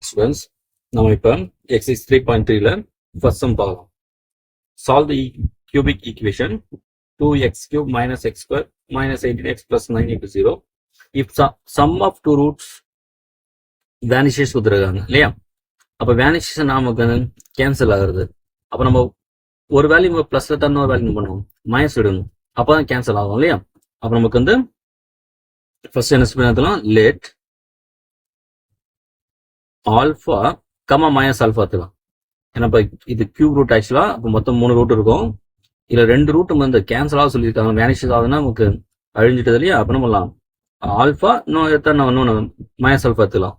Students நம்ம இப்போ exercise 3.3ல first sum பார்க்கலாம். Solve the cubic equation 2x cube minus x square minus 18x plus 9 equals 0 if sum of two roots vanishes கொடுத்துருக்காங்க இல்லையா. அப்போ vanishes நமக்கு cancel ஆகுறது. அப்போ நம்ம ஒரு வேல்யூ பிளஸ்ல தரணும், ஒரு வேல்யூ பண்ணுவோம் மைனஸ் விடணும், அப்போ தான் கேன்சல் ஆகும் இல்லையா. அப்போ நமக்கு வந்து ஃபர்ஸ்ட் என்ன பண்ணலாம், let alpha comma minus alpha எடுத்துக்கலாம். ஏன்னா இப்போ இது கியூப் ரூட் ஆக்சுவலாக இப்போ மொத்தம் 3 ரூட் இருக்கும். இதில் 2 ரூட்டும் வந்து கேன்சல் ஆக சொல்லியிருக்காங்க, வேனிஷஸ் ஆகுதுன்னா நமக்கு அழிஞ்சிட்டது இல்லையா. அப்போ நம்ம பண்ணலாம் ஆல்ஃபா இன்னும் எடுத்தா நம்ம இன்னொன்று மைனஸ் ஆல்ஃபா எடுத்துக்கலாம்.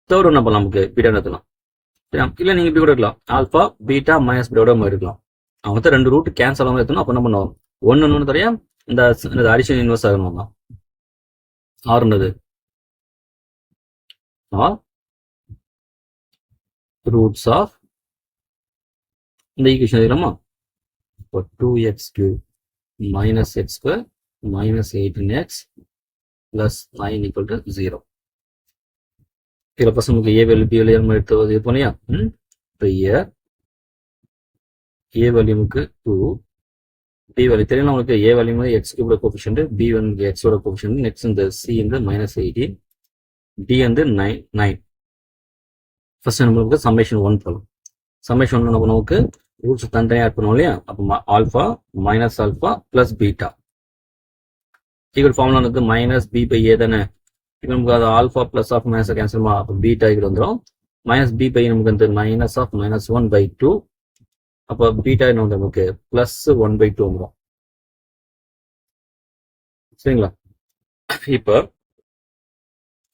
தேர்ட் ஒன்று பண்ணலாம், நமக்கு பீட்டா எடுத்துக்கலாம். இல்லை நீங்கள் இப்படி கூட இருக்கலாம், ஆல்ஃபா பீட்டா மைனஸ் பீட்டோட எடுக்கலாம். அவங்க 2 ரூட் கேன்சல் ஆகாமல் எடுத்தோம். அப்போ என்ன பண்ணுவோம், ஒன்று தரையா இந்த அடிஷன் இன்வெர்ஸ் ஆகணும் தான் ஆறுனது ரூட்ஸ் ஆஃப் இந்த ஈக்குவேஷன் எழுதலாமா. இப்போ 2x cube minus x square minus 18x plus 9 equal to 0. இதில் ஃபர்ஸ்ட் நமக்கு ஏ வேல்யூ பி வேல்யூ நம்ம எடுத்து இது பண்ணியா. இப்போ ஏ வேல்யூமுக்கு 2, பி வேல்யூ தெரியல உங்களுக்கு. ஏ வேல்யூ வந்து எக்ஸ் கியூபோட கோஎஃபிஷியன்ட், பி வந்து எக்ஸோட கோஎஃபிஷியன்ட், நெக்ஸ்ட் இந்த சி வந்து -18, டி வந்து 9. ஃபர்ஸ்ட் நம்மளுக்கு சம்மேஷன் 1 போகலாம். சம்மேஷன் 1 நம்ம நமக்கு ரூட்ஸ் தனித்தனியாக ஆட் பண்ணுவோம் இல்லையா. அப்போ alpha minus alpha plus beta equal formula வந்து மைனஸ் பி பை ஏ தானே. இப்போ நமக்கு அது alpha plus of minus cancel, அப்போ பீட்டா ஈக்குவல் வந்துடும் மைனஸ் பி பை நமக்கு வந்து மைனஸ் ஆஃப் -1/2. அப்போ பீட்டா என்ன வந்து நமக்கு பிளஸ் 1/2 வந்துடும். சரிங்களா. இப்போ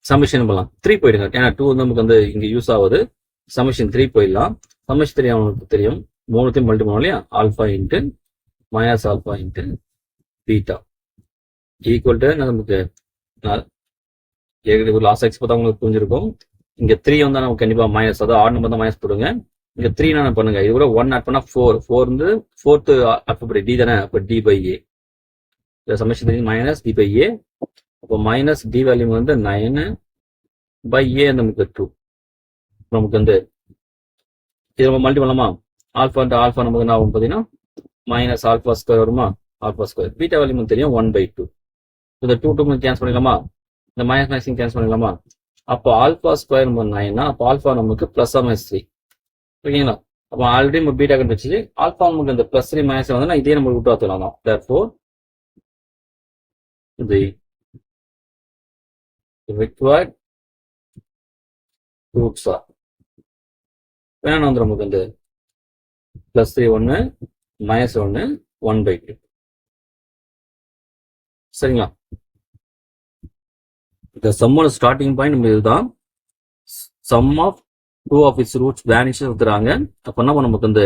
சம்மேஷன் பண்ணலாம் 3 போயிடுங்க, ஏன்னா 2 வந்து நமக்கு வந்து இங்கே யூஸ் ஆகுது. சம்மேஷன் 3 போயிடலாம். சம்மேஷன் 3 அவனுக்கு தெரியும், 3 மல்டி பண்ணுவோம் இல்லையா. Alpha into minus alpha into beta equal to நமக்கு ஏற்கனவே லாஸ்ட் எக்ஸ் பார்த்தா உங்களுக்கு புரிஞ்சிருக்கும். இங்கே 3 வந்தால் நமக்கு கண்டிப்பாக மைனஸ், அதாவது ஆட் நம்பர் தான் மைனஸ் போடுங்க. இங்கே 3 நான் பண்ணுங்க, இது கூட 1 ஆட் பண்ணால் 4 வந்து 4th ஆல்ஃபபெட் டி தானே. அப்போ D by A summation 3 minus D by A. அப்போ மைனஸ் டி வேல்யூ வந்து 9 பை ஏ நமக்கு 2. நமக்கு வந்து இது நம்ம மல்டி பண்ணலாமா. ஆல்ஃபா ஆல்ஃபா நமக்கு என்ன ஆகும் பார்த்தீங்கன்னா மைனஸ் ஆல்ஃபா ஸ்கொயர் வருமா. ஆல்ஃபா ஸ்கொயர் பீட்டா வேல்யூ தெரியும் 1/2. இந்த 2 கேன்சல் பண்ணிக்கலாமா, இந்த மைனஸ் மைனஸையும் கேன்சல் பண்ணிக்கலாமா. அப்போ ஆல்ஃபா ஸ்கொயர் நம்ம 9னா அப்போ ஆல்ஃபா நமக்கு பிளஸ் -3 ஓகேங்களா. அப்போ ஆல்ரெடி நம்ம பீட்டா கண்டுபிடிச்சு ஆல்ஃபா நமக்கு இந்த +3 மைனஸ் வந்து இதே நம்ம விட்டு வரலாம் தான். therefore the required roots are வேணா வந்து நமக்கு வந்து +3 1 -1 1/2. சரிங்களா. இந்த சம்மோட ஸ்டார்டிங் பாயிண்ட் நம்ம இதுதான். Sum of 2 of its roots vanishes எடுத்துறாங்க. அப்போ என்ன நமக்கு வந்து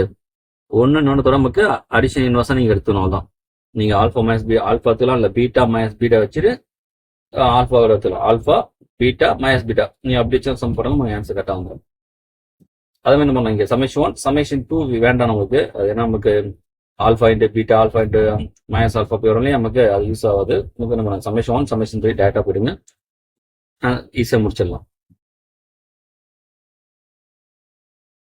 ஒன்று நமக்கு அடிஷன் இன்வர்ஸாக நீங்கள் எடுத்துக்கணும் தான். நீங்கள் ஆல்ஃபா மைனஸ் பி ஆல்ஃபா எடுத்துக்கலாம், இல்லை பீட்டா மைனஸ் பீட்டா வச்சுட்டு ஆல்ஃபா எடுத்துக்கலாம். ஆல்ஃபா பீட்டா மைனஸ் பீட்டா நீங்கள் அப்படி வச்சு சம் போடுங்க, ஆன்சர் கரெக்டாக வந்துடும். அதே மாதிரி நம்ம இங்கே சமேஷன் 1 சமேஷன் 2 வேண்டாம் நமக்கு. அது ஏன்னா நமக்கு alpha into beta alpha into minus alpha போய் வரலையே, நமக்கு அது யூஸ் ஆகாது. நமக்கு நம்ம சமேஷன் 1 சமேஷன் 3 டேட்டா போயிடுங்க, ஈஸியாக முடிச்சிடலாம்.